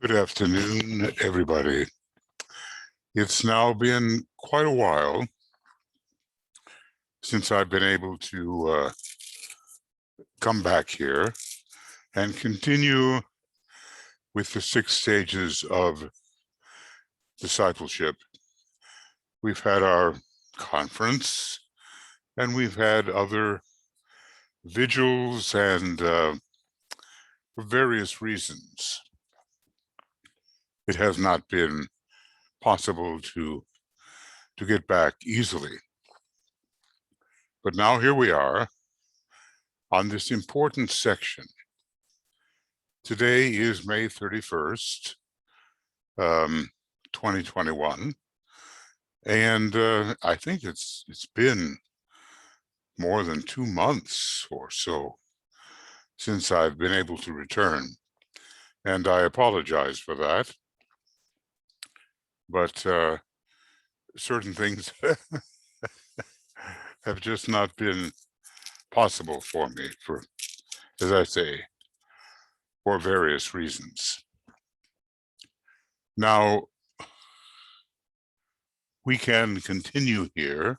Good afternoon, everybody. It's now been quite a while since I've been able to come back here and continue with the 6 stages of discipleship. We've had our conference and we've had other vigils, and for various reasons it has not been possible to get back easily. But now here we are on this important section. Today is May 31st, 2021, and I think it's been more than 2 months or so since I've been able to return, and I apologize for that. But certain things have just not been possible for me, for, as I say, for various reasons. Now, we can continue here.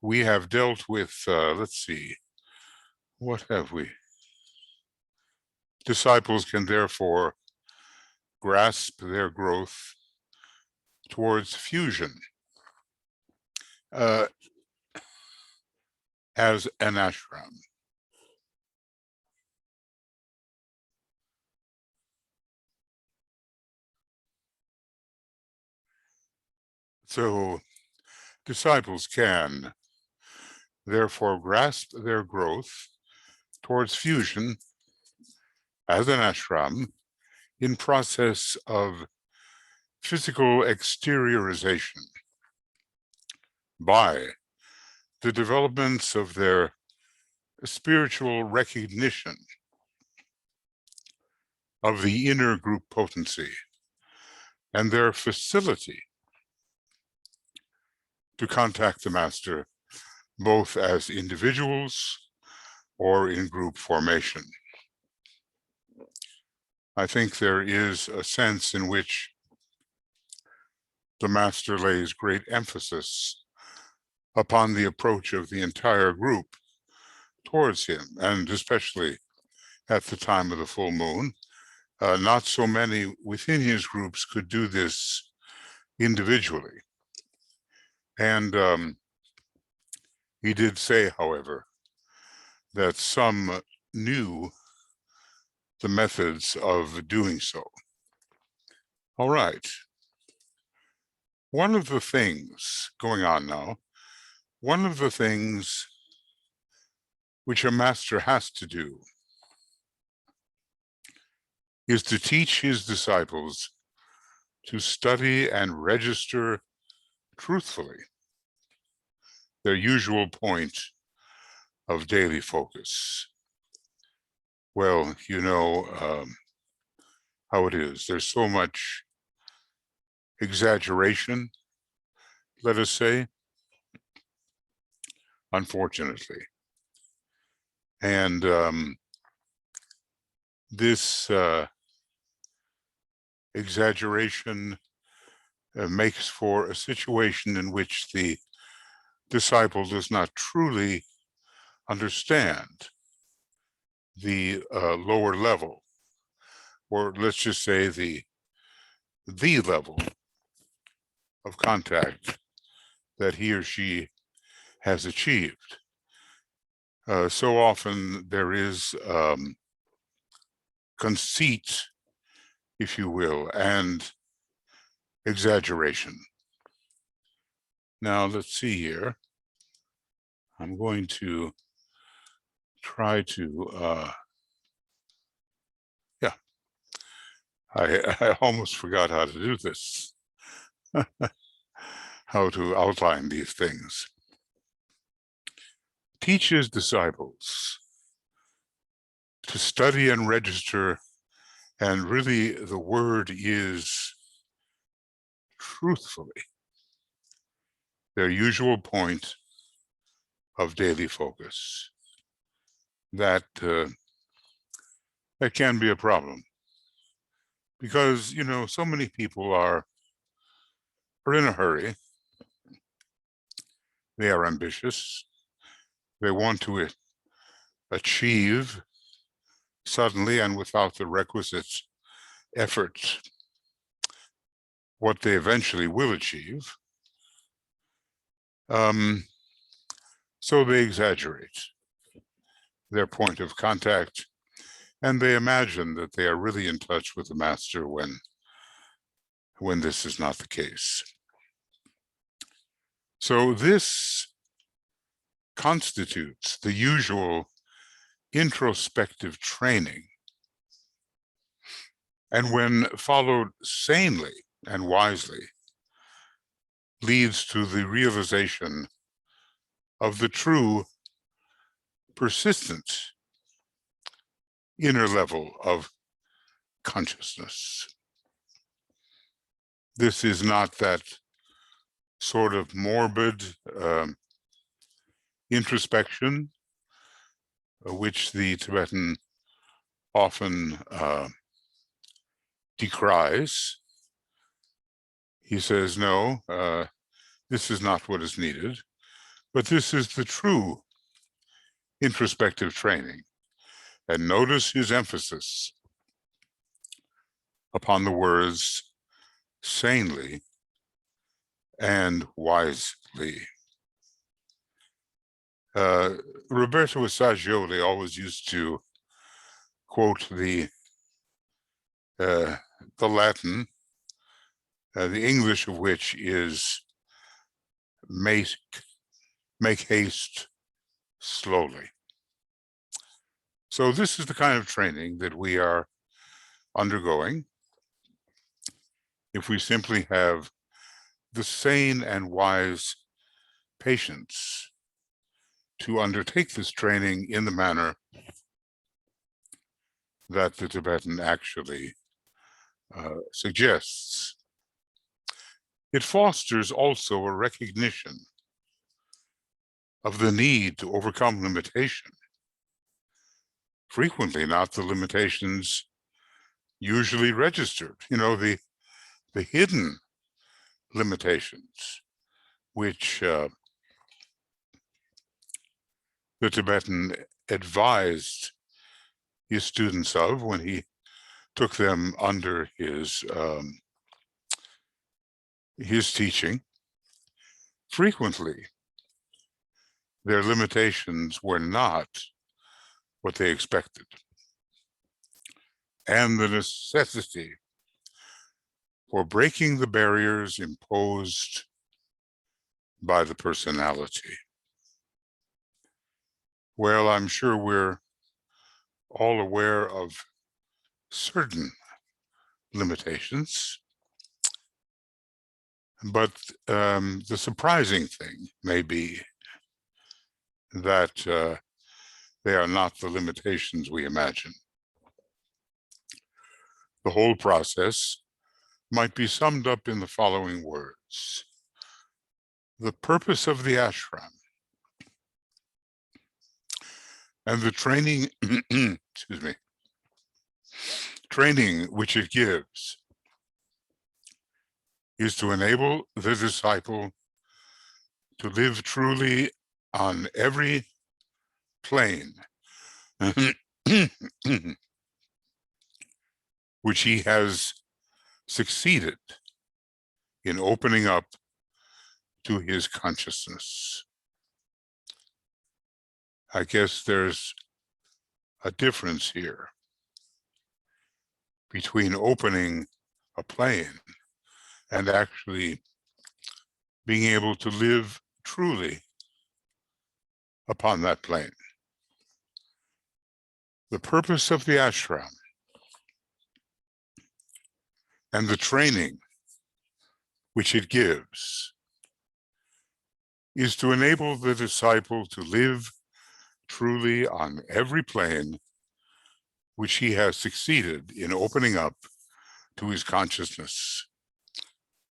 We have dealt with, let's see, what have we? Disciples can therefore grasp their growth towards fusion as an ashram. So disciples can therefore grasp their growth towards fusion as an ashram in process of physical exteriorization by the developments of their spiritual recognition of the inner group potency and their facility to contact the master both as individuals or in group formation. I think there is a sense in which the master lays great emphasis upon the approach of the entire group towards him, and especially at the time of the full moon. Not so many within his groups could do this individually. And he did say, however, that some knew the methods of doing so. All right. One of the things going on now, one of the things which a master has to do is to teach his disciples to study and register truthfully their usual point of daily focus. Well, you know how it is. There's so much exaggeration, let us say, unfortunately. And this exaggeration makes for a situation in which the disciple does not truly understand the lower level, or let's just say the level of contact that he or she has achieved. So often there is conceit, if you will, and exaggeration. Now, let's see here. I'm going to try to, yeah, I almost forgot how to do this, how to outline these things. Teach his disciples to study and register, and really the word is truthfully, their usual point of daily focus. That that can be a problem because, so many people are in a hurry. They are ambitious. They want to achieve suddenly and without the requisite effort what they eventually will achieve. So they exaggerate their point of contact, and they imagine that they are really in touch with the master when this is not the case. So this constitutes the usual introspective training, and when followed sanely and wisely, leads to the realization of the true, persistent inner level of consciousness. This is not that sort of morbid introspection which the Tibetan often decries. He says, no, this is not what is needed, but this is the true introspective training. And notice his emphasis upon the words sanely and wisely. Roberto Assagioli always used to quote the Latin, the English of which is make haste slowly. So this is the kind of training that we are undergoing if we simply have the sane and wise patience to undertake this training in the manner that the Tibetan actually suggests. It fosters also a recognition of the need to overcome limitation. Frequently not the limitations usually registered, the hidden limitations, which the Tibetan advised his students of when he took them under his teaching. Frequently, their limitations were not what they expected, and the necessity for breaking the barriers imposed by the personality. Well, I'm sure we're all aware of certain limitations, but the surprising thing may be that they are not the limitations we imagine. The whole process might be summed up in the following words. The purpose of the ashram and the training, excuse me, training which it gives is to enable the disciple to live truly on every plane which he has succeeded in opening up to his consciousness. I guess there's a difference here between opening a plane and actually being able to live truly upon that plane. The purpose of the ashram and the training which it gives is to enable the disciple to live truly on every plane which he has succeeded in opening up to his consciousness.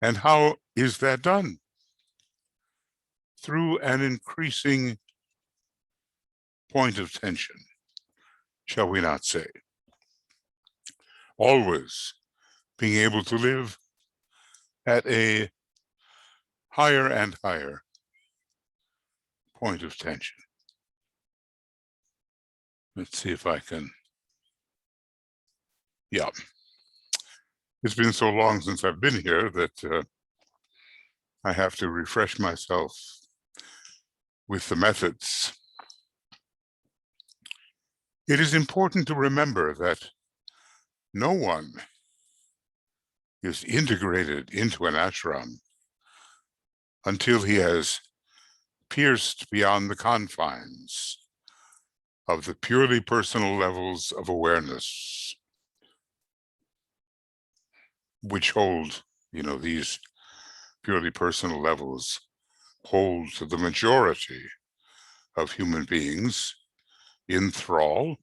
And how is that done? Through an increasing point of tension, shall we not say? always being able to live at a higher and higher point of tension. Let's see if I can, yeah. It's been so long since I've been here that I have to refresh myself with the methods. It is important to remember that no one is integrated into an ashram until he has pierced beyond the confines of the purely personal levels of awareness, which hold, these purely personal levels hold to the majority of human beings in thrall.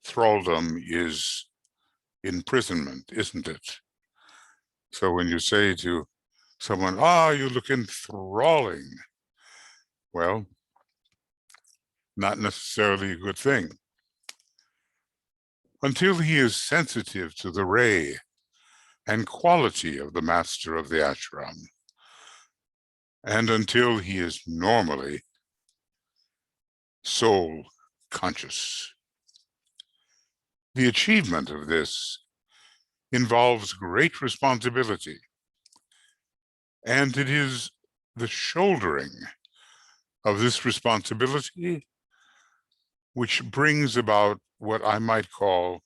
Thraldom is imprisonment, isn't it? So when you say to someone, you look enthralling, well, not necessarily a good thing. Until he is sensitive to the ray and quality of the master of the ashram, and until he is normally soul conscious. The achievement of this involves great responsibility, and it is the shouldering of this responsibility which brings about what I might call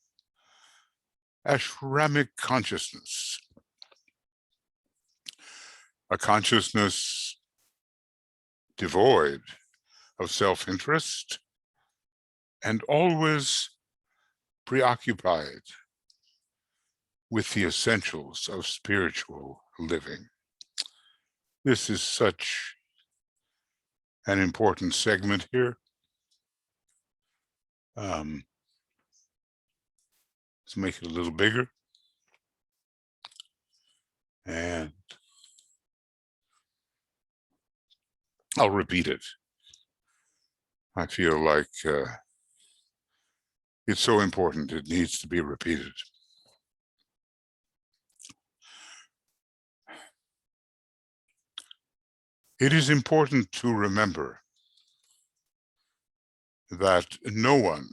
Ashramic consciousness, a consciousness devoid of self-interest and always preoccupied with the essentials of spiritual living. This is such an important segment here. Let's make it a little bigger. And I'll repeat it. I feel like it's so important, it needs to be repeated. It is important to remember that no one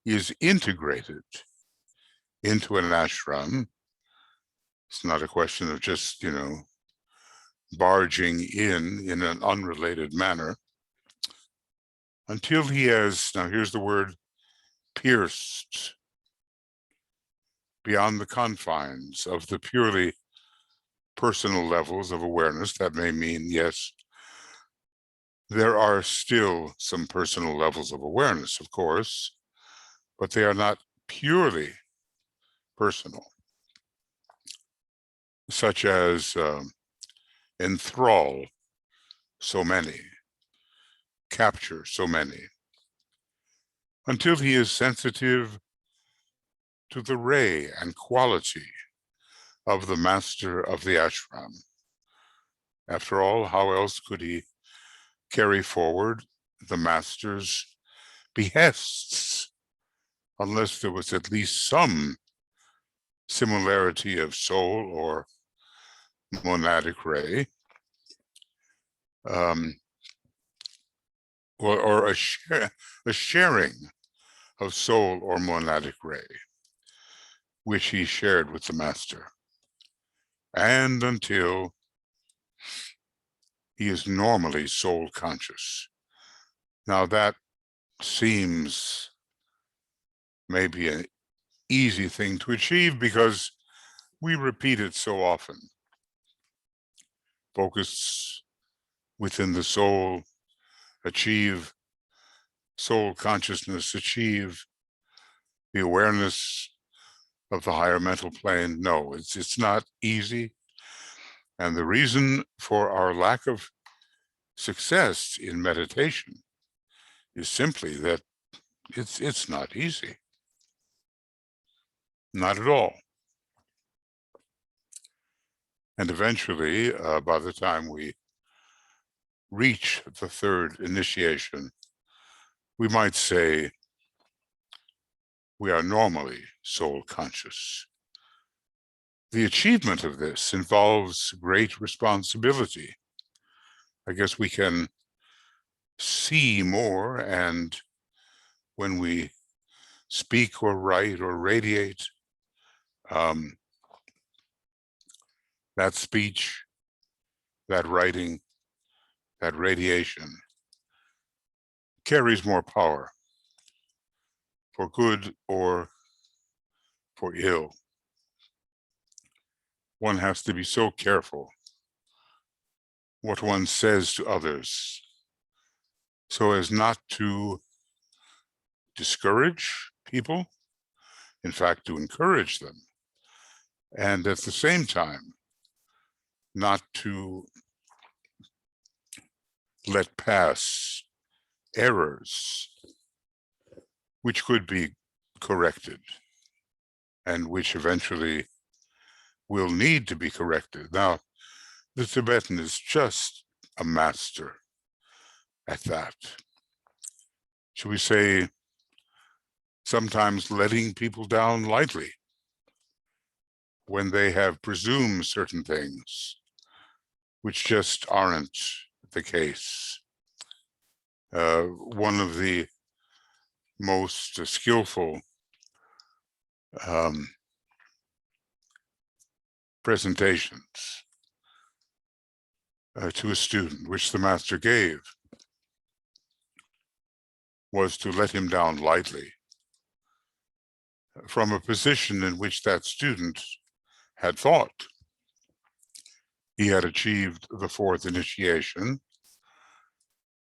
is integrated into an ashram. It's not a question of just, barging in an unrelated manner until he has, now here's the word, pierced beyond the confines of the purely personal levels of awareness. That may mean, yes, there are still some personal levels of awareness, of course, but they are not purely personal, such as enthrall so many, capture so many, until he is sensitive to the ray and quality of the master of the ashram. After all, how else could he carry forward the master's behests unless there was at least some similarity of soul or monadic ray, or a sharing of soul or monadic ray, which he shared with the master, and until he is normally soul conscious. Now that seems maybe an easy thing to achieve because we repeat it so often. Focus within the soul, achieve soul consciousness, achieve the awareness of the higher mental plane. No, it's not easy. And the reason for our lack of success in meditation is simply that it's not easy. Not at all. And eventually, by the time we reach the third initiation, We might say we are normally soul conscious. The achievement of this involves great responsibility. I guess we can see more, and when we speak or write or radiate, that speech, that writing, that radiation carries more power, for good or for ill. One has to be so careful what one says to others so as not to discourage people, in fact, to encourage them, and at the same time, not to let pass errors which could be corrected and which eventually will need to be corrected. Now, the Tibetan is just a master at that. Should we say, sometimes letting people down lightly when they have presumed certain things which just aren't the case. One of the most skillful presentations to a student, which the master gave, was to let him down lightly from a position in which that student had thought he had achieved the fourth initiation,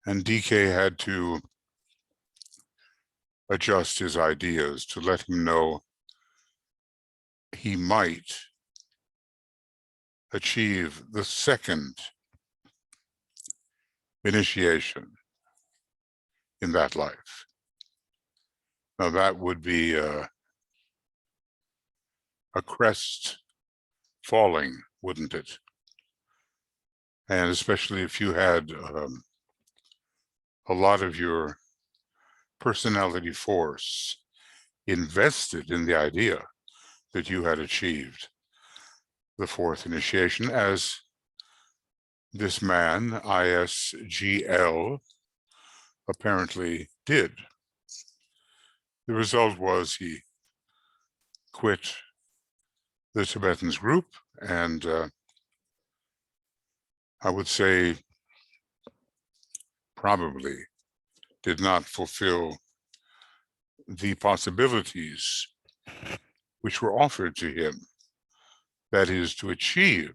and DK had to adjust his ideas to let him know he might achieve the second initiation in that life. Now that would be a crest falling, wouldn't it? And especially if you had a lot of your personality force invested in the idea that you had achieved the fourth initiation, as this man, ISGL, apparently did. The result was he quit the Tibetans group, and I would say probably did not fulfill the possibilities which were offered to him, that is, to achieve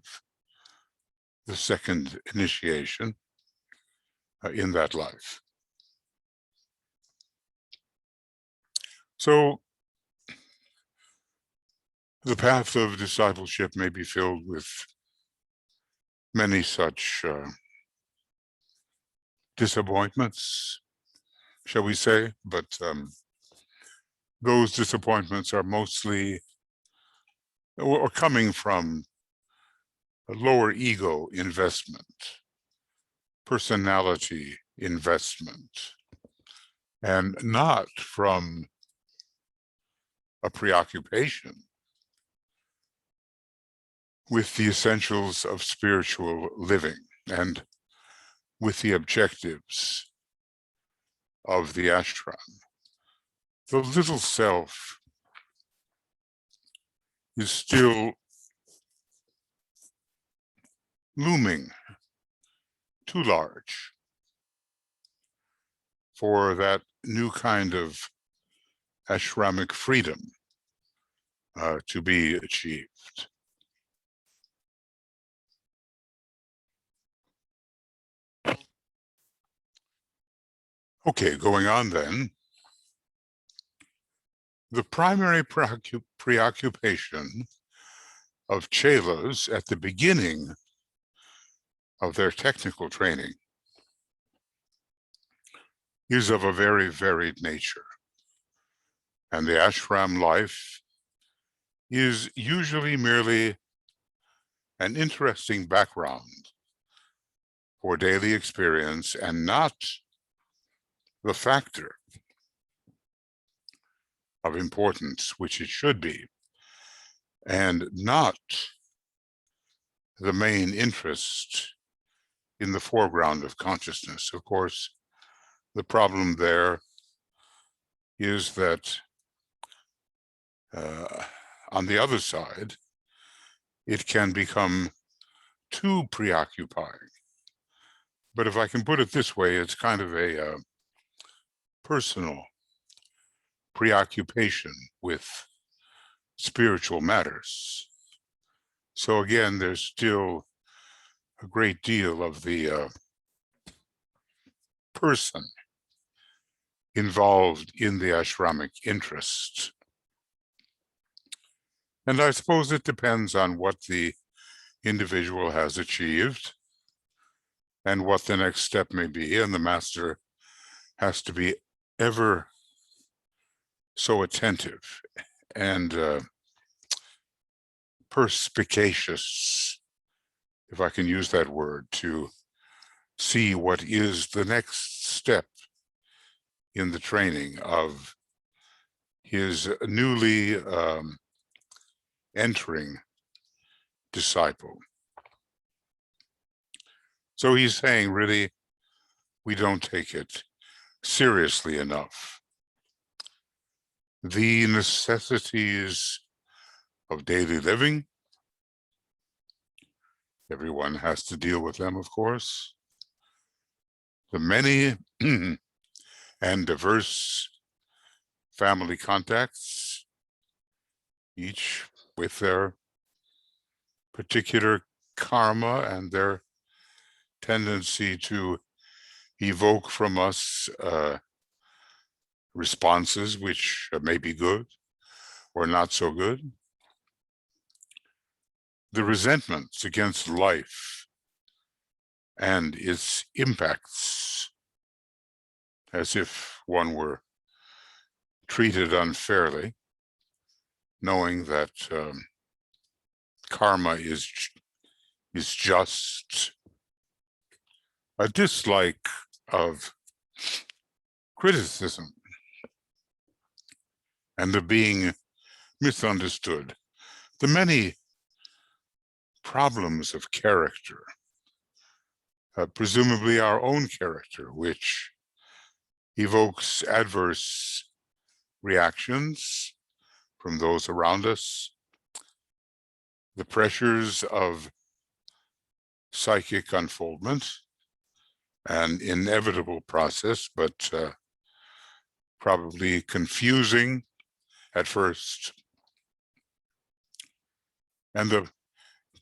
the second initiation in that life. So the path of discipleship may be filled with many such disappointments, shall we say, but those disappointments are mostly or coming from a lower ego investment, personality investment, and not from a preoccupation with the essentials of spiritual living and with the objectives of the ashram. The little self is still looming too large for that new kind of Ashramic freedom to be achieved. Okay, going on then. The primary preoccupation of chelas at the beginning of their technical training is of a very varied nature, and the ashram life is usually merely an interesting background for daily experience and not the factor of importance, which it should be, and not the main interest in the foreground of consciousness. Of course, the problem there is that on the other side, it can become too preoccupying. But if I can put it this way, it's kind of a personal preoccupation with spiritual matters. So again, there's still a great deal of the person involved in the Ashramic interest. And I suppose it depends on what the individual has achieved and what the next step may be. And the master has to be ever so attentive and perspicacious, if I can use that word, to see what is the next step in the training of his newly entering disciple. So he's saying, really, we don't take it seriously enough. The necessities of daily living, everyone has to deal with them, of course. The many and diverse family contacts, each with their particular karma and their tendency to evoke from us responses which may be good or not so good. The resentments against life and its impacts, as if one were treated unfairly, knowing that karma is just. A dislike of criticism and of being misunderstood. The many problems of character, presumably our own character, which evokes adverse reactions from those around us, the pressures of psychic unfoldment, an inevitable process, but probably confusing at first, and the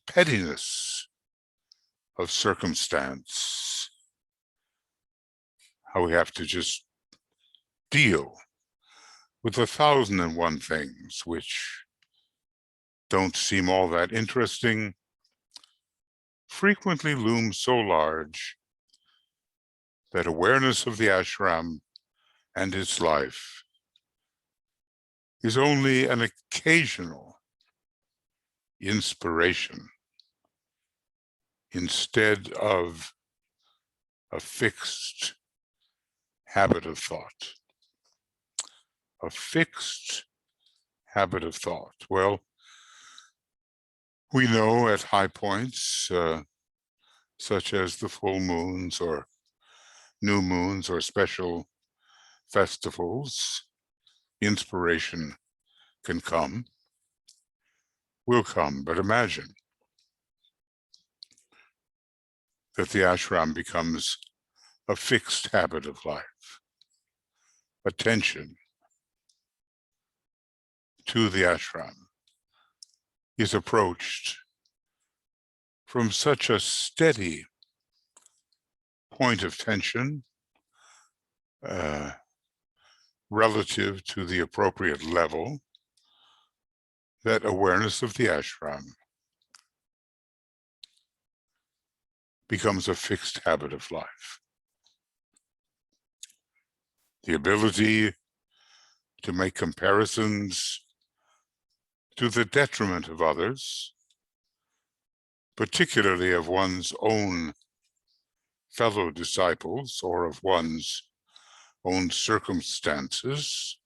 pettiness of circumstance, how we have to just deal with 1,001 things which don't seem all that interesting, frequently loom so large that awareness of the ashram and its life is only an occasional inspiration instead of a fixed habit of thought. A fixed habit of thought. Well, we know at high points, such as the full moons or new moons or special festivals, inspiration can come, will come. But imagine that the ashram becomes a fixed habit of life. Attention to the ashram is approached from such a steady point of tension relative to the appropriate level that awareness of the ashram becomes a fixed habit of life. The ability to make comparisons to the detriment of others, particularly of one's own fellow disciples or of one's own circumstances,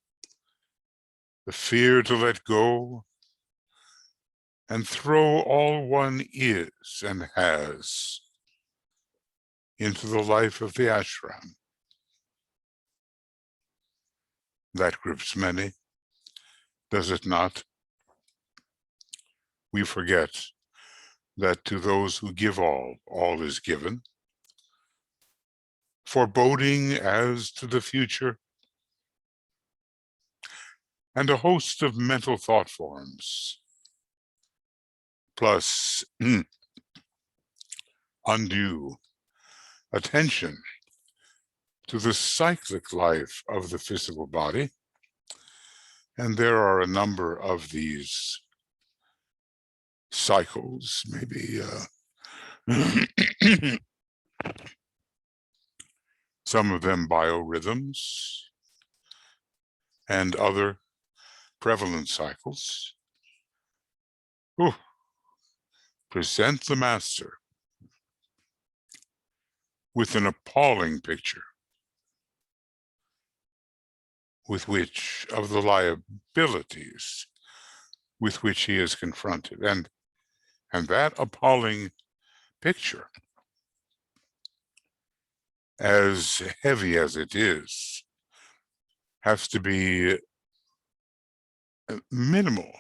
the fear to let go and throw all one is and has into the life of the ashram. That grips many, does it not? We forget that to those who give all is given. Foreboding as to the future, and a host of mental thought forms, plus undue attention to the cyclic life of the physical body. And there are a number of these cycles, maybe some of them biorhythms and other prevalent cycles. Present the master with an appalling picture with which of the liabilities with which he is confronted. And that appalling picture, as heavy as it is, has to be minimal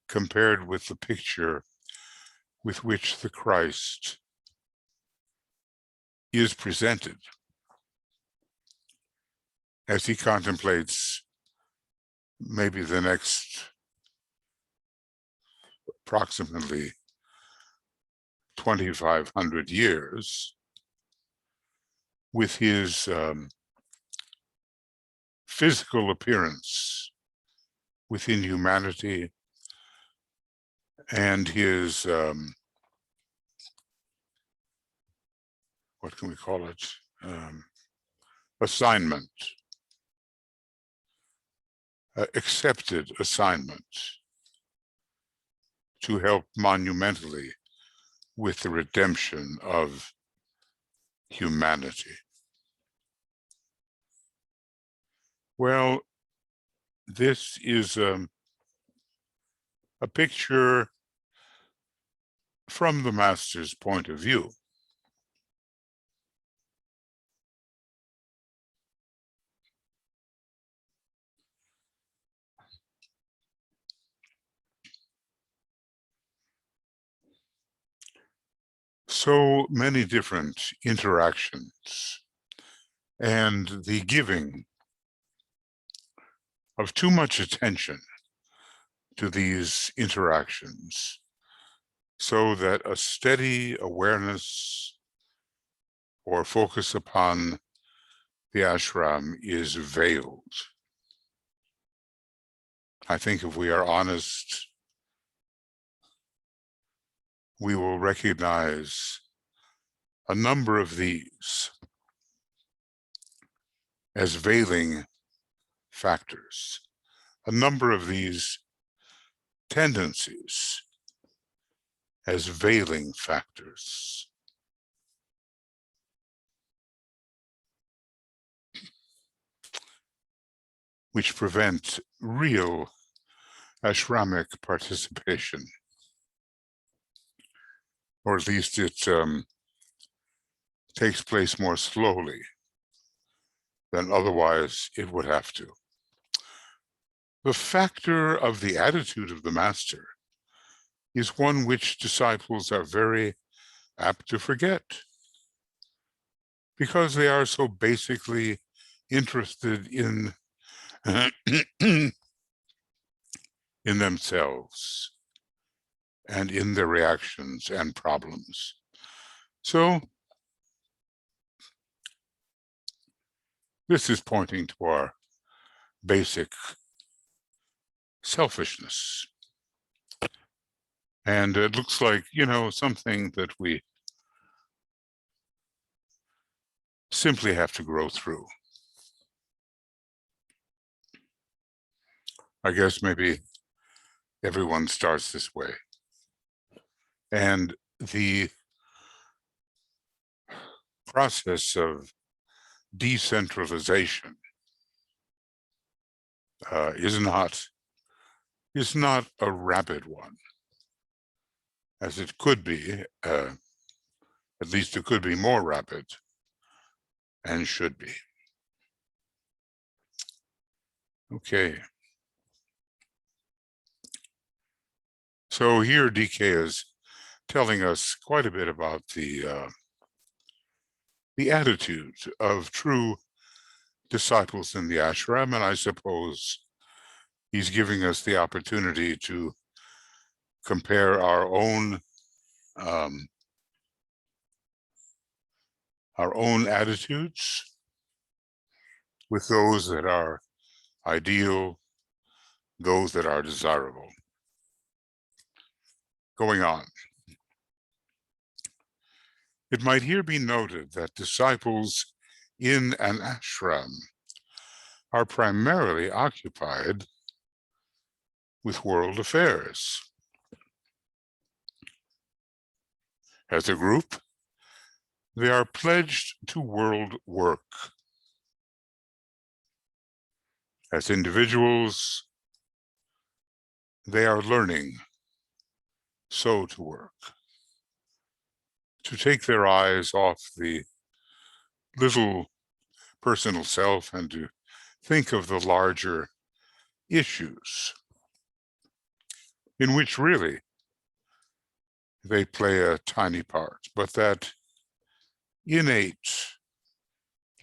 compared with the picture with which the Christ is presented as he contemplates maybe the next approximately 2,500 years with his physical appearance within humanity and his, what can we call it, assignment, accepted assignment to help monumentally with the redemption of humanity. Well, this is a picture from the master's point of view. So many different interactions and the giving of too much attention to these interactions so that a steady awareness or focus upon the ashram is veiled. I think if we are honest, we will recognize a number of these as veiling factors, a number of these tendencies as veiling factors. Which prevent real Ashramic participation, or at least it takes place more slowly than otherwise it would have to. The factor of the attitude of the master is one which disciples are very apt to forget because they are so basically interested in in themselves and in their reactions and problems. So this is pointing to our basic selfishness. And it looks like, something that we simply have to grow through. I guess maybe everyone starts this way. And the process of decentralization is not a rapid one, as it could be. At least it could be more rapid, and should be. Okay. So here DK is telling us quite a bit about the attitude of true disciples in the ashram, and I suppose he's giving us the opportunity to compare um, our own attitudes with those that are ideal, those that are desirable. Going on. It might here be noted that disciples in an ashram are primarily occupied with world affairs. As a group, they are pledged to world work. As individuals, they are learning so to work, to take their eyes off the little personal self and to think of the larger issues in which really they play a tiny part, but that innate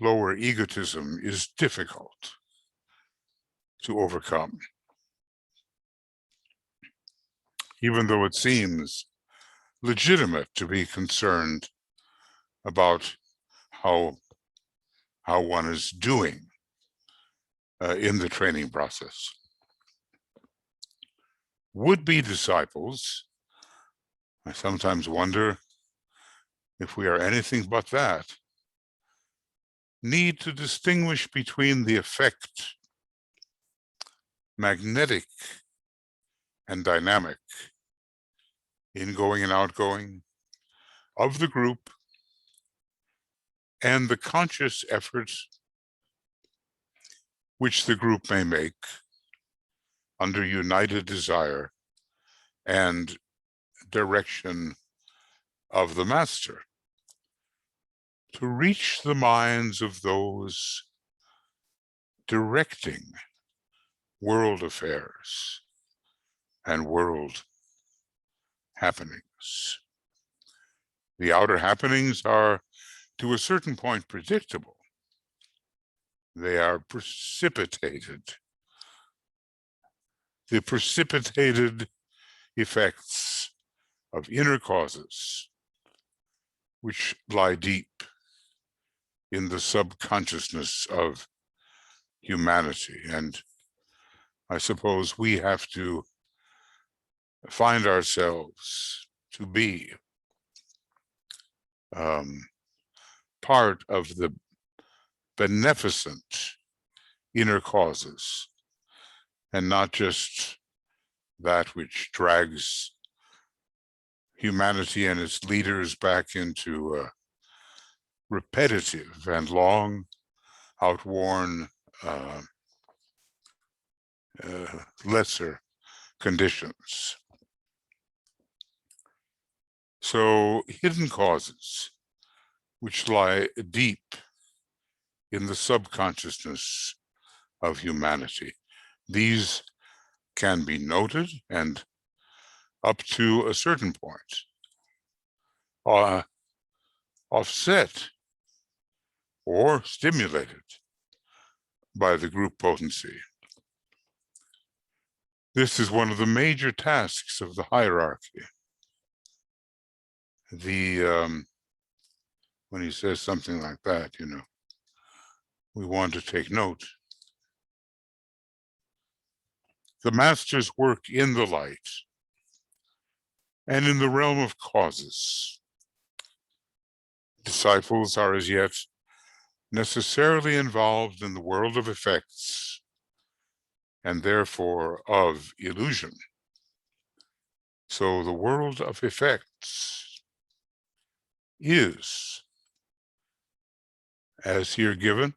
lower egotism is difficult to overcome, even though it seems legitimate to be concerned about how one is doing in the training process. Would-be disciples, I sometimes wonder if we are anything but that, need to distinguish between the effect, magnetic and dynamic, ingoing and outgoing, of the group, and the conscious efforts which the group may make under united desire and direction of the master to reach the minds of those directing world affairs and world happenings. The outer happenings are to a certain point predictable. They are precipitated. The precipitated effects of inner causes which lie deep in the subconsciousness of humanity. And I suppose we have to find ourselves to be part of the beneficent inner causes, and not just that which drags humanity and its leaders back into repetitive and long outworn lesser conditions. So hidden causes which lie deep in the subconsciousness of humanity, these can be noted and up to a certain point offset or stimulated by the group potency. This is one of the major tasks of the hierarchy. When he says something like that, we want to take note. The masters work in the light and in the realm of causes. Disciples are as yet necessarily involved in the world of effects and therefore of illusion. So the world of effects is, as here given,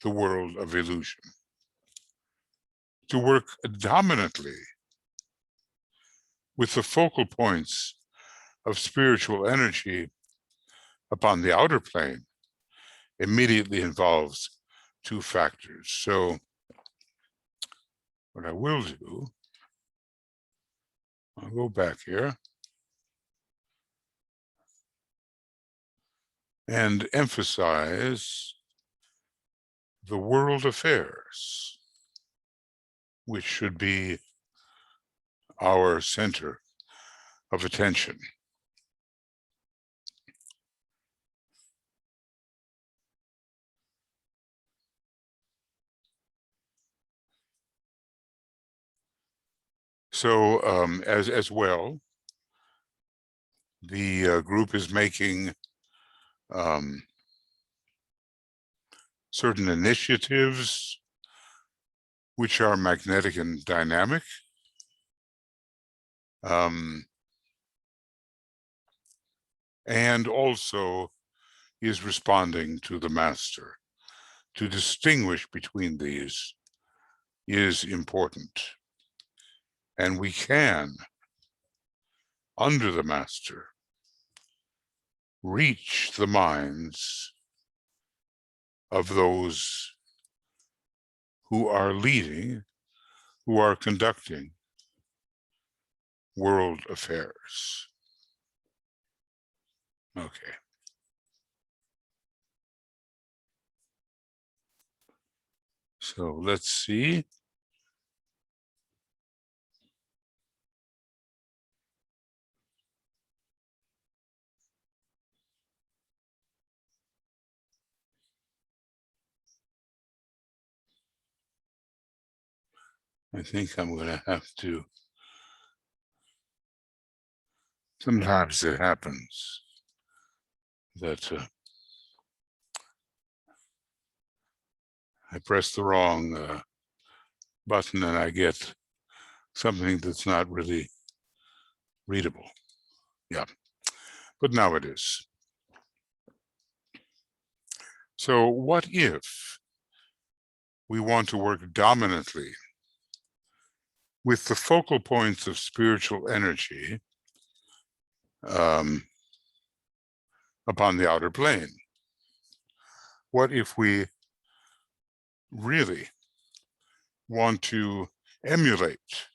the world of illusion. to work dominantly with the focal points of spiritual energy upon the outer plane immediately involves two factors. So what I will do, I'll go back here and emphasize the world affairs, which should be our center of attention. So as well, the group is making certain initiatives which are magnetic and dynamic. And also is responding to the master. To distinguish between these is important. And we can, under the master, reach the minds of those who are leading, who are conducting world affairs. Okay. So let's see. I think I'm going to have to, sometimes it happens that I press the wrong button and I get something that's not really readable. Yeah, but now it is. So what if we want to work dominantly with the focal points of spiritual energy upon the outer plane? What if we really want to emulate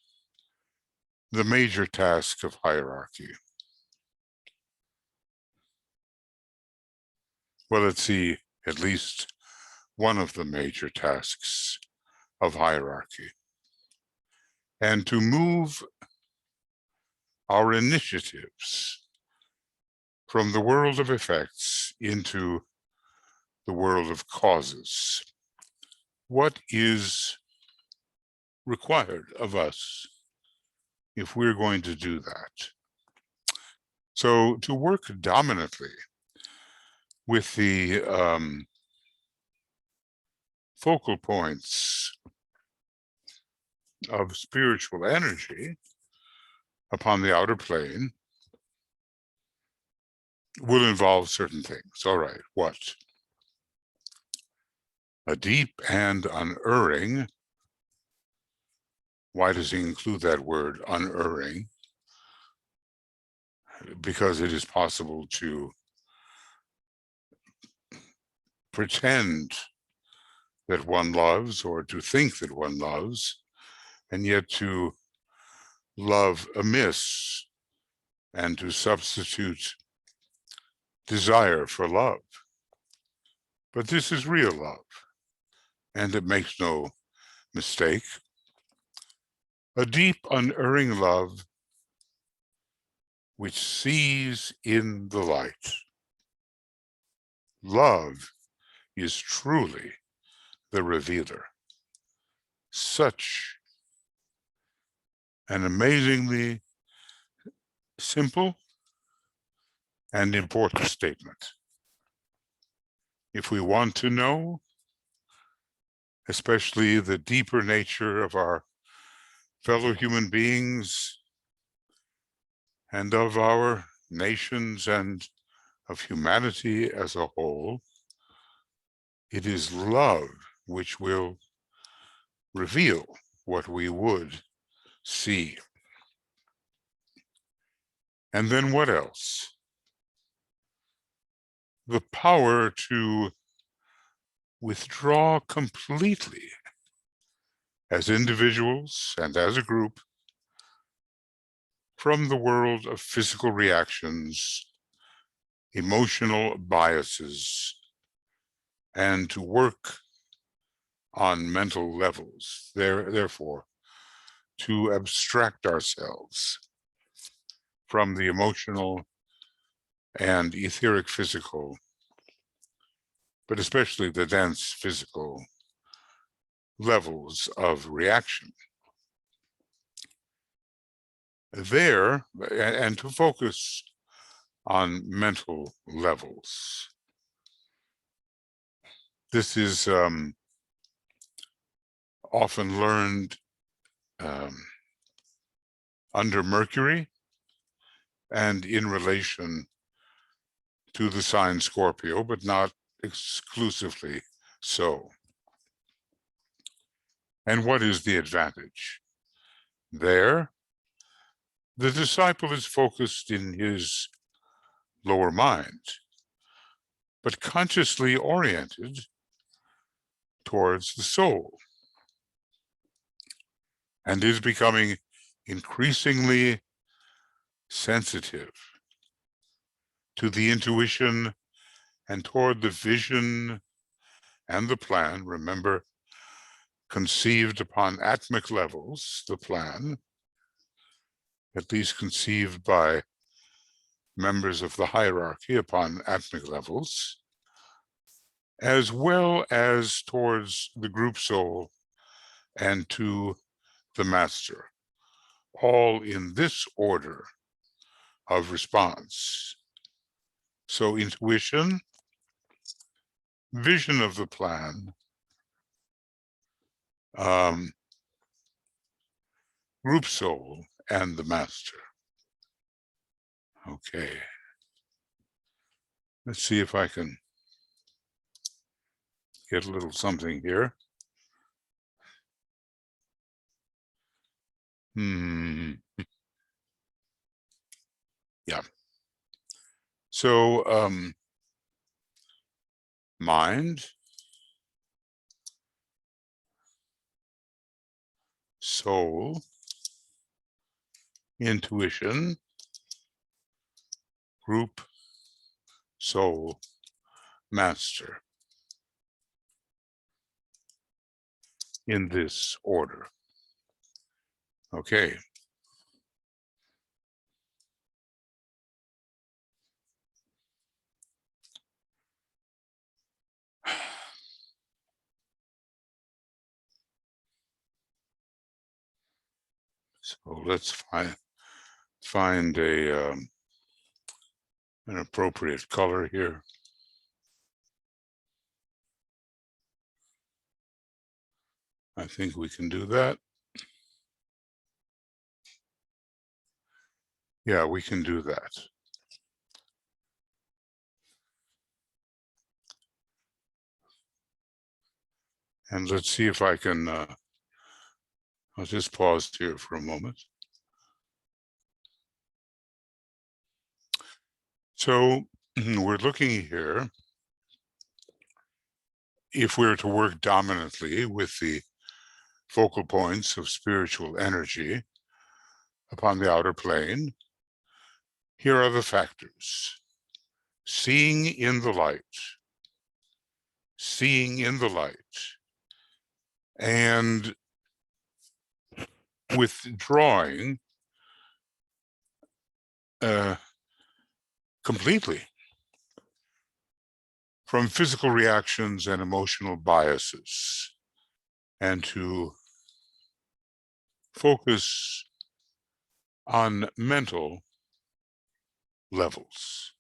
the major task of hierarchy? Well, let's see at least one of the major tasks of hierarchy, and to move our initiatives from the world of effects into the world of causes. What is required of us if we're going to do that? So to work dominantly with the focal points of spiritual energy upon the outer plane will involve certain things. All right, what? A deep and unerring. Why does he include that word, unerring? Because it is possible to pretend that one loves, or to think that one loves, and yet to love amiss and to substitute desire for love. But this is real love, and it makes no mistake. A deep, unerring love which sees in the light. Love is truly the revealer. Such an amazingly simple and important statement. If we want to know, especially the deeper nature of our fellow human beings and of our nations and of humanity as a whole, it is love which will reveal what we would see. And then what else? The power to withdraw completely as individuals and as a group from the world of physical reactions, emotional biases, and to work on mental levels, therefore, to abstract ourselves from the emotional and etheric physical, but especially the dense physical levels of reaction. There, and to focus on mental levels. This is often learned under Mercury and in relation to the sign Scorpio, but not exclusively so. And what is the advantage? There, the disciple is focused in his lower mind, but consciously oriented towards the soul, and is becoming increasingly sensitive to the intuition and toward the vision and the plan. Remember, conceived upon atomic levels, the plan, at least conceived by members of the hierarchy upon atomic levels, as well as towards the group soul and to the master, all in this order of response. So intuition, vision of the plan, group soul, and the master. Okay. Let's see if I can get a little something here. Yeah. So mind, soul, intuition, group, soul, master, in this order. Okay. So let's find a an appropriate color here. I think we can do that. Yeah, we can do that. And let's see if I can, I'll just pause here for a moment. So we're looking here, if we're to work dominantly with the focal points of spiritual energy upon the outer plane, here are the factors. Seeing in the light, and withdrawing completely from physical reactions and emotional biases, and to focus on mental levels.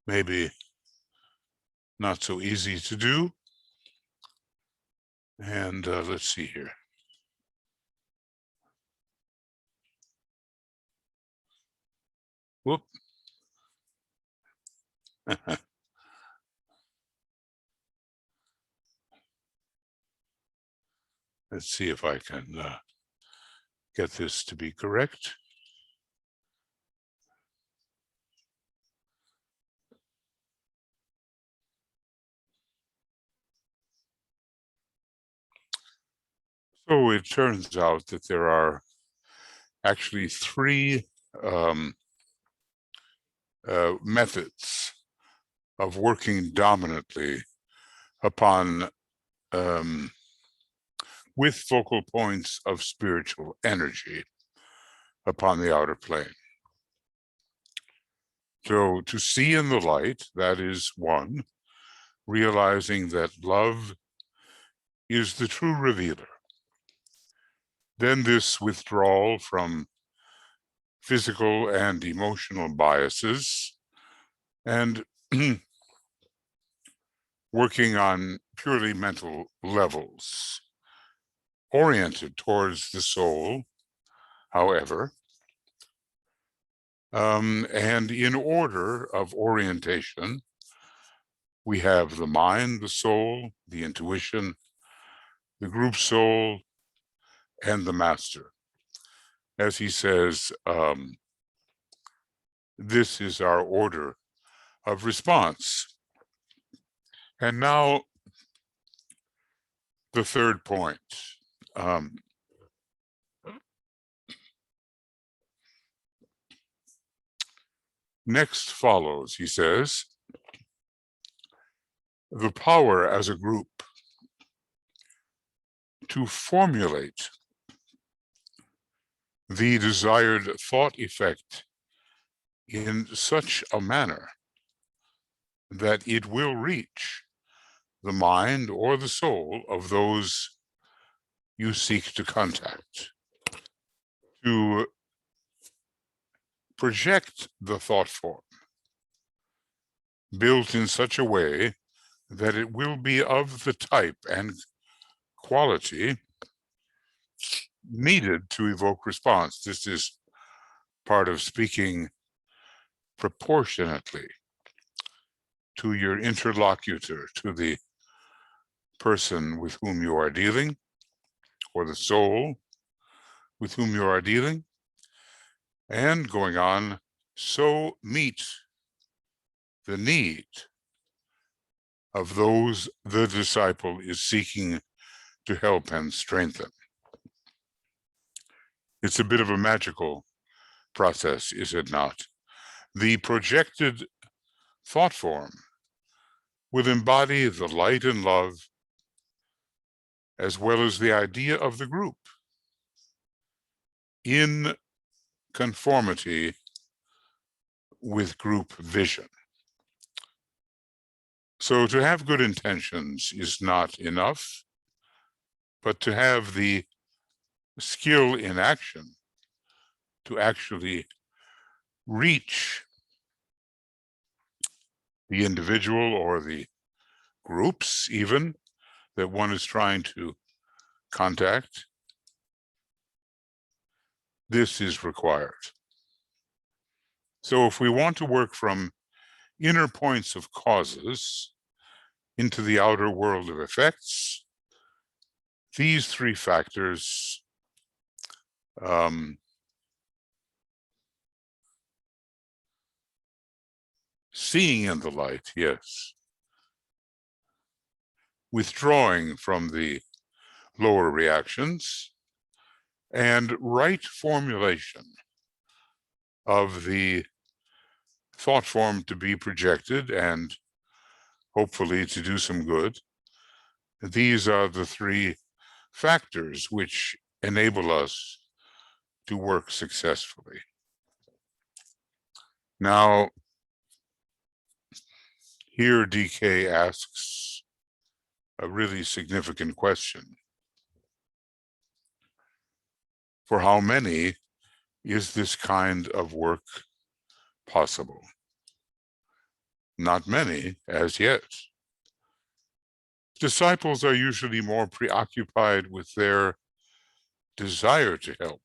Maybe not so easy to do. And let's see here. Whoop. Let's see if I can get this to be correct. So it turns out that there are actually three methods of working dominantly upon with focal points of spiritual energy upon the outer plane. So to see in the light, that is one, realizing that love is the true revealer. Then this withdrawal from physical and emotional biases and working on purely mental levels, oriented towards the soul, however, and in order of orientation, we have the mind, the soul, the intuition, the group soul, and the master. As he says, this is our order of response. And now the third point. Next follows, he says, the power as a group to formulate the desired thought effect in such a manner that it will reach the mind or the soul of those you seek to contact, to project the thought form built in such a way that it will be of the type and quality needed to evoke response. This is part of speaking proportionately to your interlocutor, to the person with whom you are dealing, or the soul with whom you are dealing, and going on, so meet the need of those the disciple is seeking to help and strengthen. It's a bit of a magical process, is it not? The projected thought form will embody the light and love as well as the idea of the group in conformity with group vision. So to have good intentions is not enough, but to have the skill in action to actually reach the individual or the groups even that one is trying to contact, this is required. So if we want to work from inner points of causes into the outer world of effects, these three factors seeing in the light, yes. Withdrawing from the lower reactions, and right formulation of the thought form to be projected and hopefully to do some good. These are the three factors which enable us to work successfully. Now, here DK asks a really significant question. For how many is this kind of work possible? Not many as yet. Disciples are usually more preoccupied with their desire to help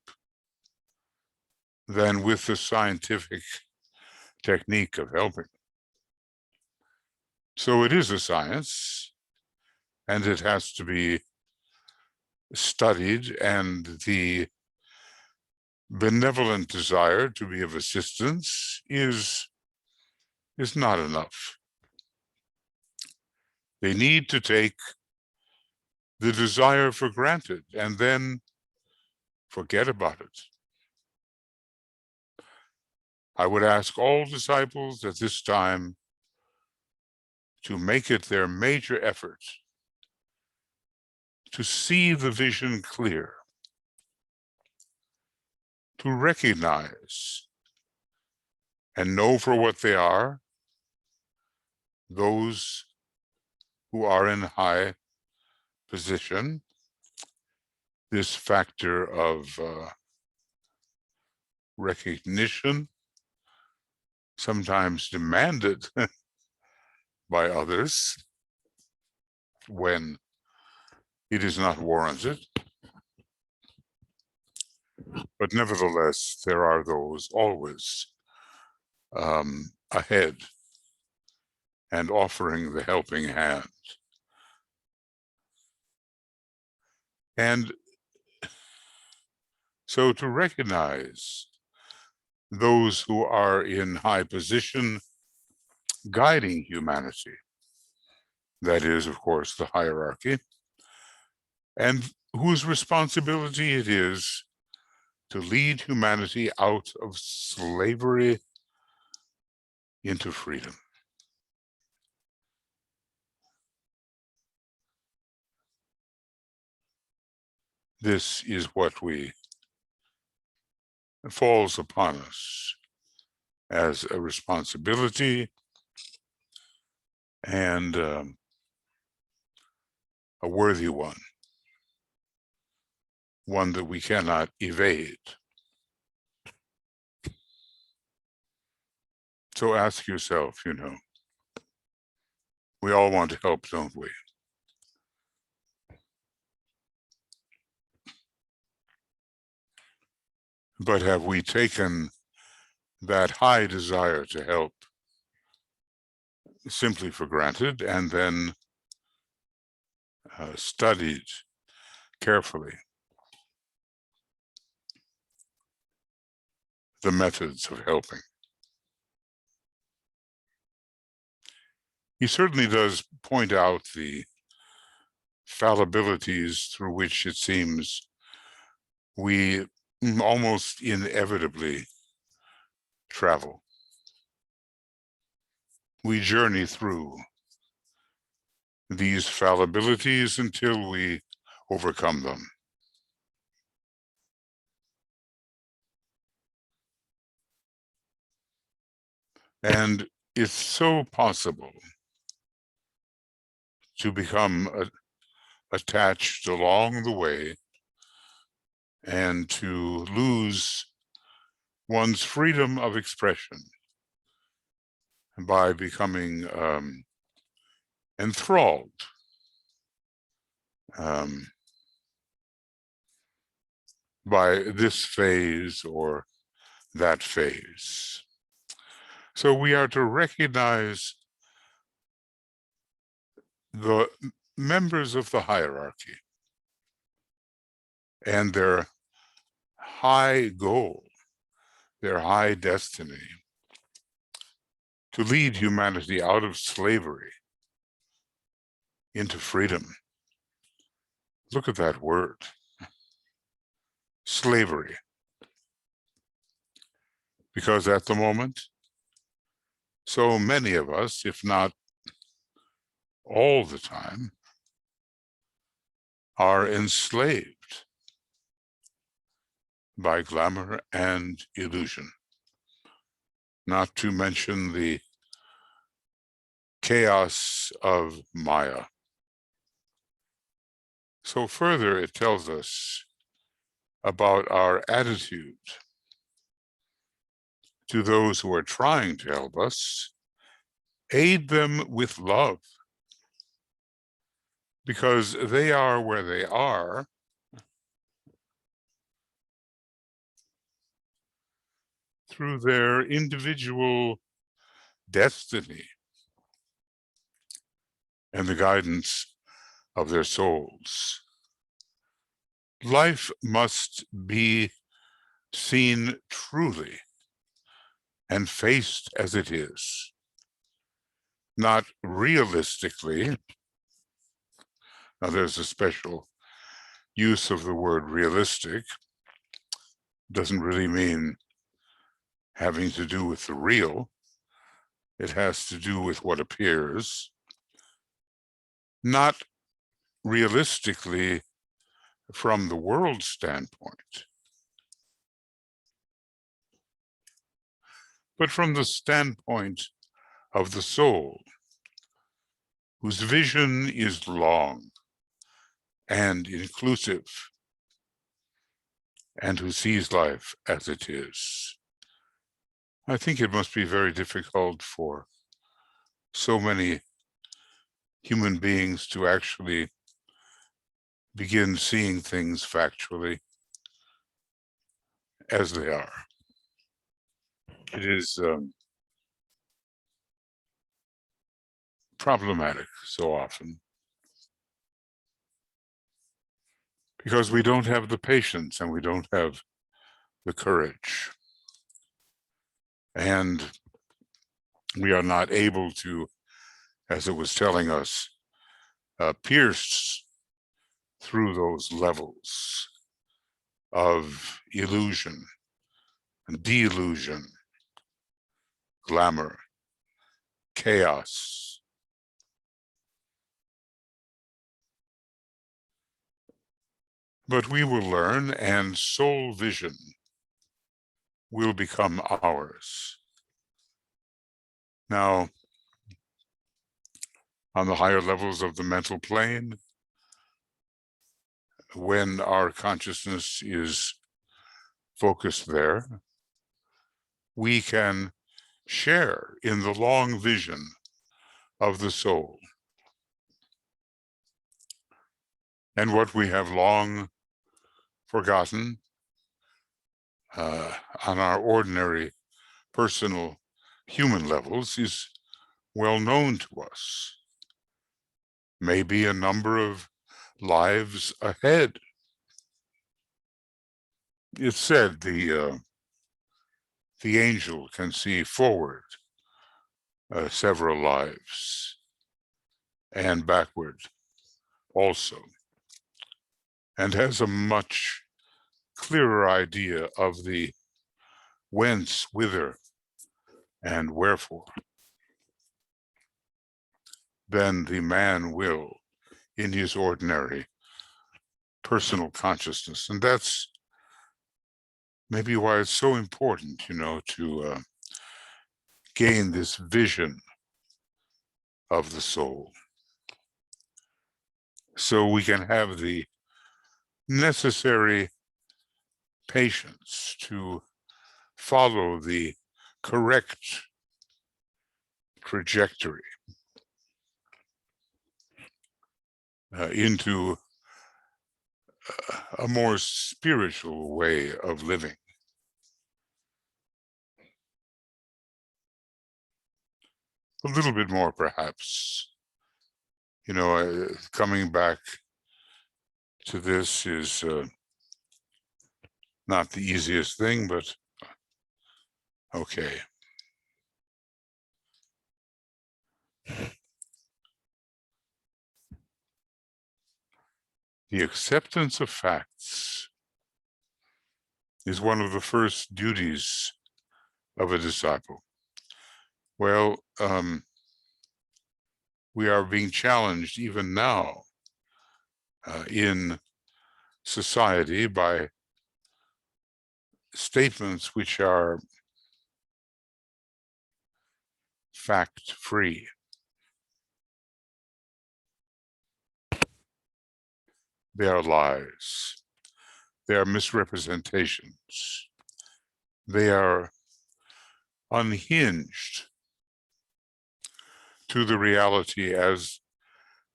than with the scientific technique of helping. So it is a science, and it has to be studied, and the benevolent desire to be of assistance is not enough. They need to take the desire for granted and then forget about it. I would ask all disciples at this time to make it their major effort to see the vision clear, to recognize and know for what they are those who are in high position, this factor of recognition, sometimes demanded by others when it is not warranted. But nevertheless, there are those always ahead and offering the helping hand. And so to recognize those who are in high position guiding humanity, that is, of course, the hierarchy, and whose responsibility it is to lead humanity out of slavery into freedom. This is what falls upon us as a responsibility and a worthy one that we cannot evade. So ask yourself, we all want to help, don't we? But have we taken that high desire to help simply for granted and then studied carefully the methods of helping? He certainly does point out the fallibilities through which it seems we almost inevitably travel. We journey through these fallibilities until we overcome them. And it's so possible to become attached along the way and to lose one's freedom of expression by becoming enthralled by this phase or that phase. So we are to recognize the members of the hierarchy and their high goal, their high destiny, to lead humanity out of slavery into freedom. Look at that word, slavery. Because at the moment, so many of us, if not all the time, are enslaved by glamour and illusion, not to mention the chaos of Maya. So further, it tells us about our attitude to those who are trying to help us. Aid them with love, because they are where they are through their individual destiny and the guidance of their souls. Life must be seen truly and faced as it is, not realistically. Now, there's a special use of the word realistic. Doesn't really mean having to do with the real. It has to do with what appears, not realistically from the world's standpoint, but from the standpoint of the soul, whose vision is long and inclusive, and who sees life as it is. I think it must be very difficult for so many human beings to actually begin seeing things factually as they are. It is problematic so often because we don't have the patience and we don't have the courage. And we are not able to, as it was telling us, pierce through those levels of illusion and delusion, glamour, chaos. But we will learn, and soul vision will become ours. Now, on the higher levels of the mental plane, when our consciousness is focused there, we can share in the long vision of the soul. And what we have long forgotten on our ordinary personal human levels is well known to us. Maybe a number of lives ahead. It's said the angel can see forward several lives and backward also, and has a much clearer idea of the whence, whither, and wherefore than the man will in his ordinary personal consciousness. And that's maybe why it's so important, to gain this vision of the soul, so we can have the necessary patience to follow the correct trajectory into a more spiritual way of living. A little bit more, perhaps. Coming back to this is not the easiest thing, but okay. The acceptance of facts is one of the first duties of a disciple. Well, we are being challenged even now in society by statements which are fact-free. They are lies. They are misrepresentations. They are unhinged to the reality as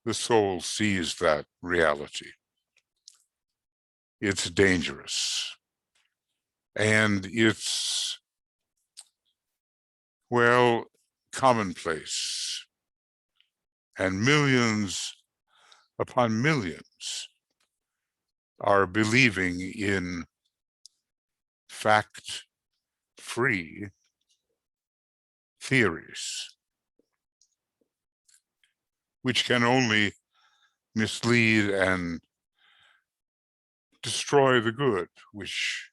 the soul sees that reality. It's dangerous. And it's, well, commonplace. And millions upon millions are believing in fact-free theories, which can only mislead and destroy the good, which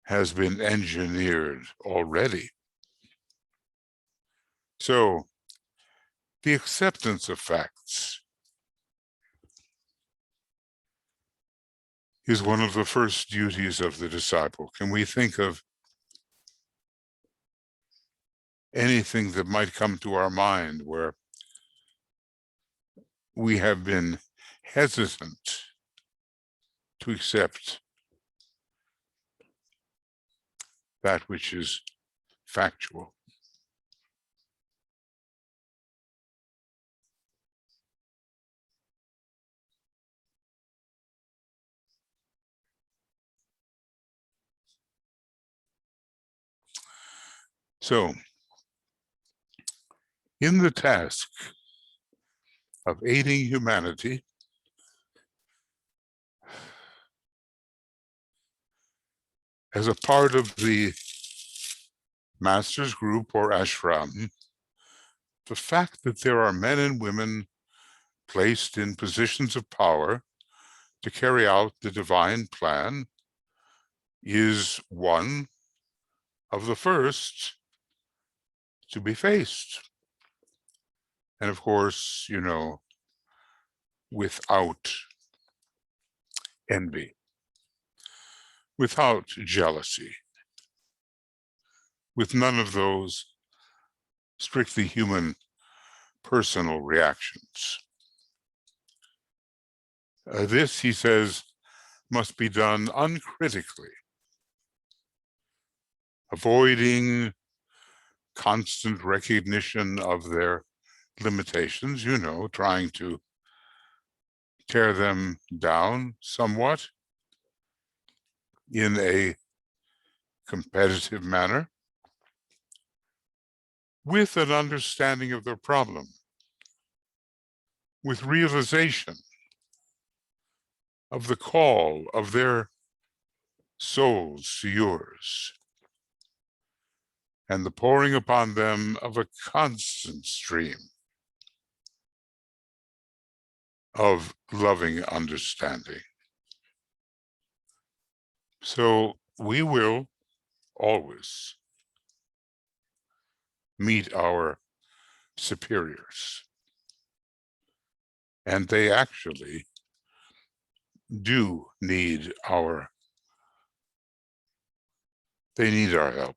has been engineered already. So the acceptance of facts is one of the first duties of the disciple. Can we think of anything that might come to our mind where we have been hesitant to accept that which is factual? So, in the task of aiding humanity, as a part of the master's group or ashram, the fact that there are men and women placed in positions of power to carry out the divine plan is one of the first to be faced. And of course, you know, without envy, without jealousy, with none of those strictly human personal reactions. This, he says, must be done uncritically, avoiding constant recognition of their limitations, you know, trying to tear them down somewhat in a competitive manner, with an understanding of their problem, with realization of the call of their souls to yours, and the pouring upon them of a constant stream of loving understanding. So we will always meet our superiors, and they actually do need our help.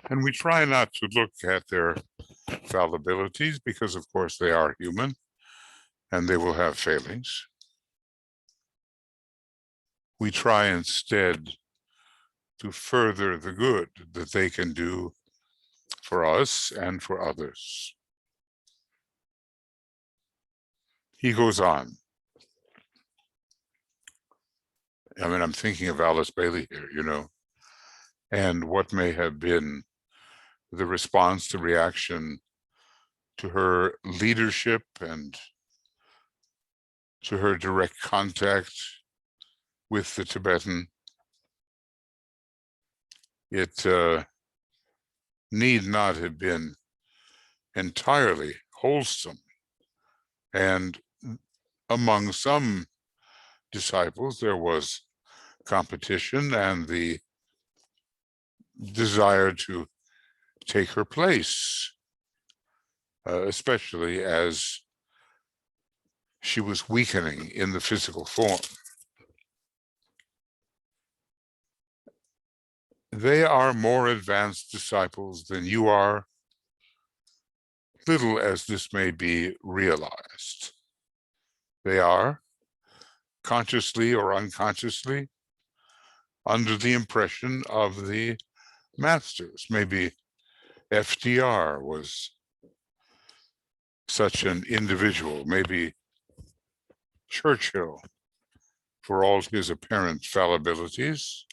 And we try not to look at their fallibilities because, of course, they are human and they will have failings. We try instead to further the good that they can do for us and for others. He goes on. I mean, I'm thinking of Alice Bailey here, you know, and what may have been the response, the reaction to her leadership and to her direct contact with the Tibetan. It need not have been entirely wholesome. And among some disciples, there was competition and the desire to take her place, especially as she was weakening in the physical form. They are more advanced disciples than you are, little as this may be realized. They are, consciously or unconsciously, under the impression of the masters. Maybe FDR was such an individual. Maybe Churchill, for all his apparent fallibilities,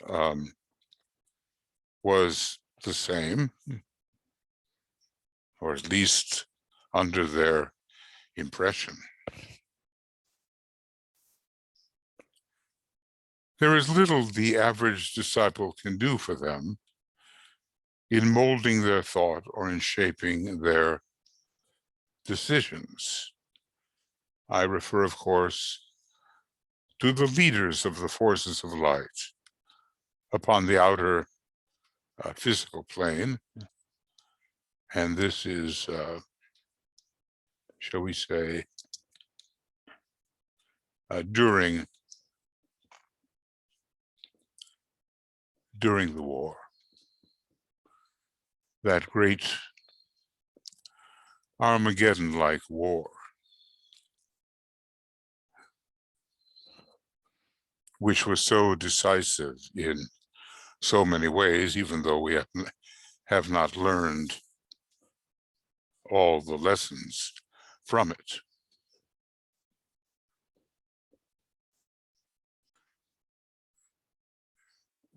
was the same, or at least under their impression. There is little the average disciple can do for them in molding their thought or in shaping their decisions. I refer, of course, to the leaders of the forces of light upon the outer physical plane. And this is, shall we say, during the war, that great Armageddon-like war, which was so decisive in so many ways, even though we have not learned all the lessons from it.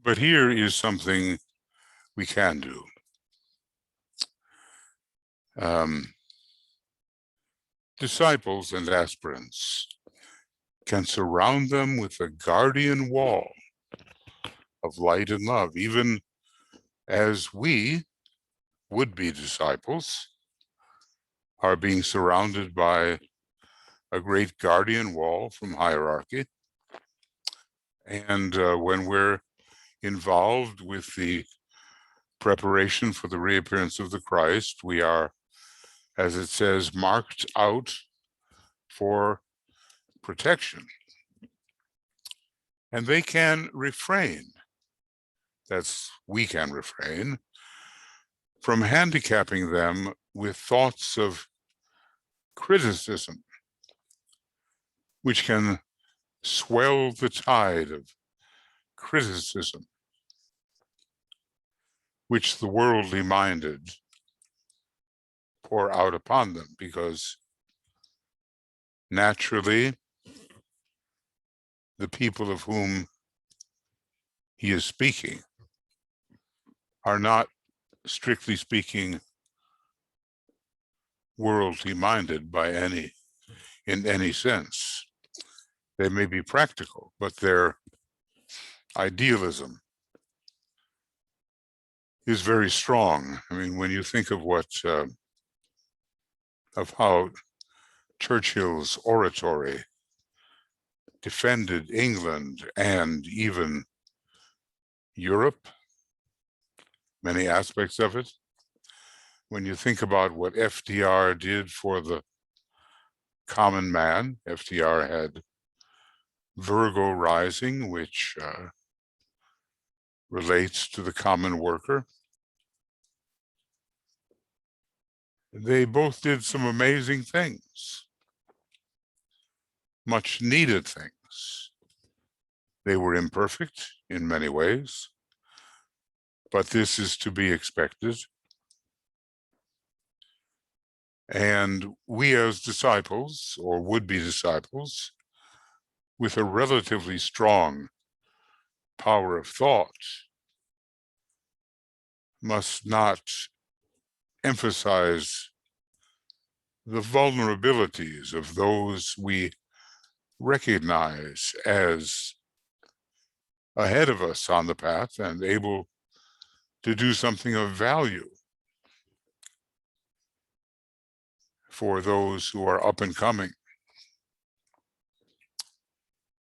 But here is something we can do. Disciples and aspirants can surround them with a guardian wall of light and love, even as we, would-be disciples, are being surrounded by a great guardian wall from hierarchy. And when we're involved with the preparation for the reappearance of the Christ, we are, as it says, marked out for protection. And they can refrain, we can refrain, from handicapping them with thoughts of criticism, which can swell the tide of criticism, which the worldly minded pour out upon them, because naturally the people of whom he is speaking are not, strictly speaking, worldly minded in any sense. They may be practical, but their idealism is very strong. I mean, when you think of of how Churchill's oratory defended England and even Europe, many aspects of it, when you think about what FDR did for the common man, FDR had Virgo rising, which relates to the common worker. They both did some amazing things, much needed things. They were imperfect in many ways, but this is to be expected. And we as disciples, or would-be disciples, with a relatively strong power of thought, must not emphasize the vulnerabilities of those we recognize as ahead of us on the path and able to do something of value for those who are up and coming.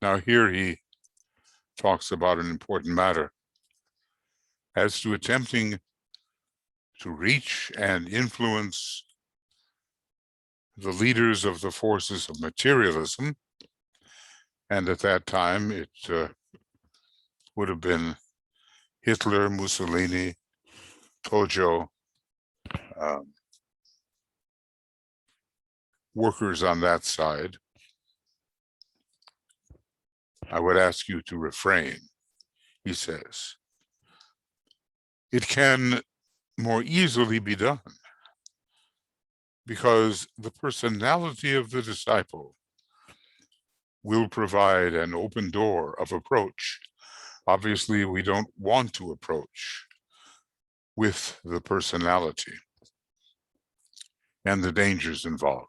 Now here he talks about an important matter as to attempting to reach and influence the leaders of the forces of materialism. And at that time, it would have been Hitler, Mussolini, Tojo, workers on that side. I would ask you to refrain, he says. It can more easily be done because the personality of the disciple will provide an open door of approach. Obviously, we don't want to approach with the personality and the dangers involved.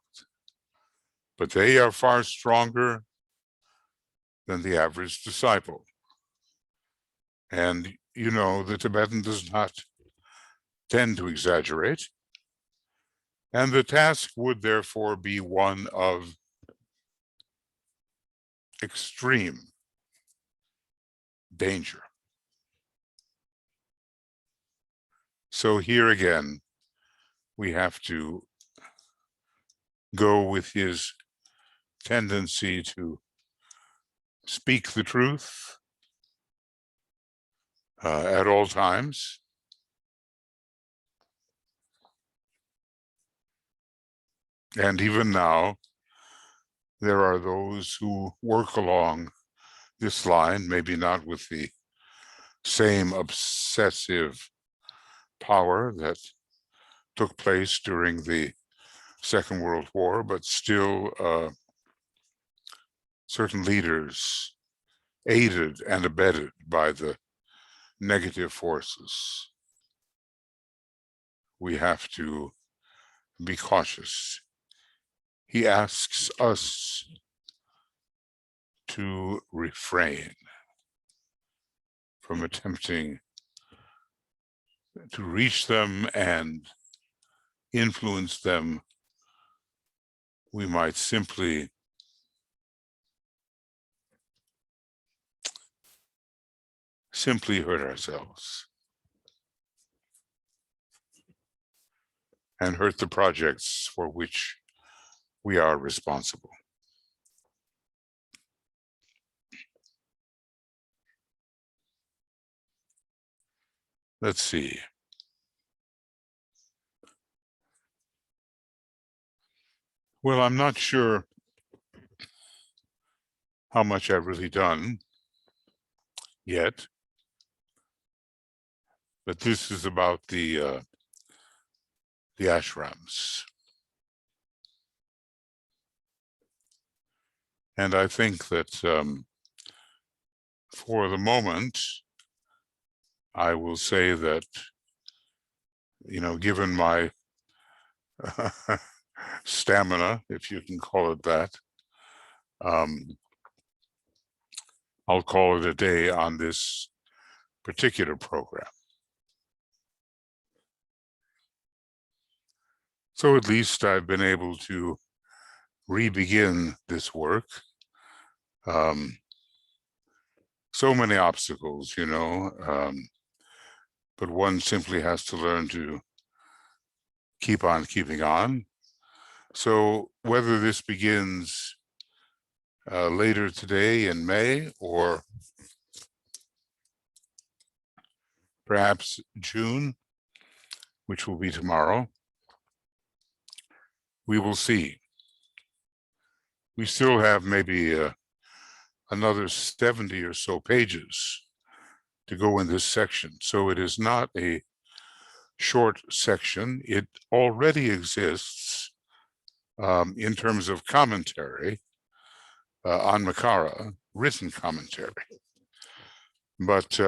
but they are far stronger than the average disciple. And you know, the Tibetan does not tend to exaggerate, and the task would therefore be one of extreme danger. So here again, we have to go with his tendency to speak the truth at all times, and even now there are those who work along this line, maybe not with the same obsessive power that took place during the Second World War, but still certain leaders aided and abetted by the negative forces. We have to be cautious. He asks us to refrain from attempting to reach them and influence them. We might simply hurt ourselves and hurt the projects for which we are responsible. Let's see. Well, I'm not sure how much I've really done yet, but this is about the ashrams. And I think that for the moment, I will say that, you know, given my stamina, if you can call it that, I'll call it a day on this particular program. So at least I've been able to re-begin this work. So many obstacles, you know, but one simply has to learn to keep on keeping on. So whether this begins later today in May or perhaps June, which will be tomorrow, we will see. We still have maybe another 70 or so pages to go in this section. So it is not a short section. It already exists in terms of commentary on Makara, written commentary. But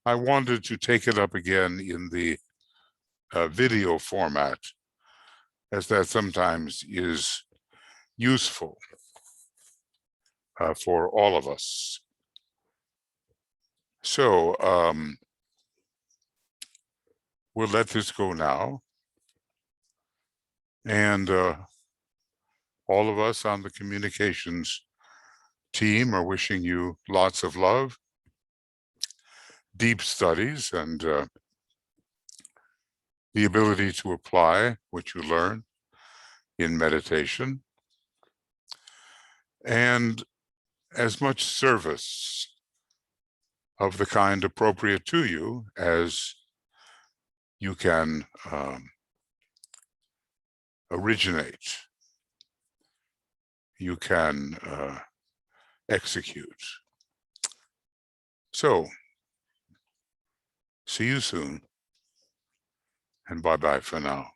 I wanted to take it up again in the video format, as that sometimes is useful for all of us. So we'll let this go now. And all of us on the communications team are wishing you lots of love, deep studies, and the ability to apply what you learn in meditation, and as much service of the kind appropriate to you as you can originate, you can execute. So, see you soon, and bye-bye for now.